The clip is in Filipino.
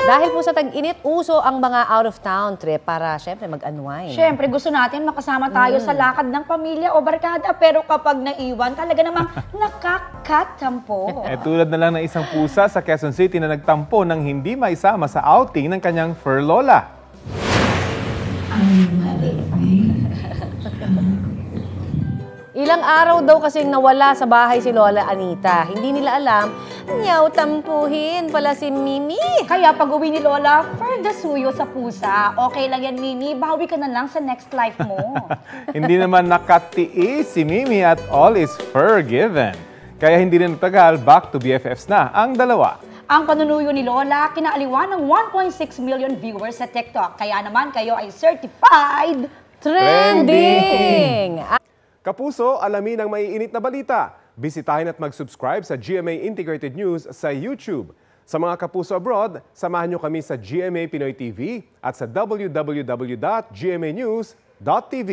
Dahil po sa tag-init, uso ang mga out-of-town trip para syempre mag-unwind. Syempre, gusto natin makasama tayo sa lakad ng pamilya o barkada, pero kapag naiwan, talaga namang nakakatampo. Tulad na lang ng isang pusa sa Quezon City na nagtampo nang hindi maisama sa outing ng kanyang fur lola. Ilang araw daw kasing nawala sa bahay si Lola Anita. Hindi nila alam, nyaw tampuhin pala si Mimi. Kaya pag uwi ni Lola, for the suyo sa pusa. Okay lang yan, Mimi. Bawi ka na lang sa next life mo. Hindi naman nakatiis si Mimi at all is forgiven. Kaya hindi rin nagtagal, back to BFFs na ang dalawa. Ang panunuyo ni Lola, kinaaliwan ng 1.6 million viewers sa TikTok. Kaya naman kayo ay certified Trending! Kapuso, alamin ang maiinit na balita. Bisitahin at mag-subscribe sa GMA Integrated News sa YouTube. Sa mga kapuso abroad, samahan nyo kami sa GMA Pinoy TV at sa www.gmanews.tv.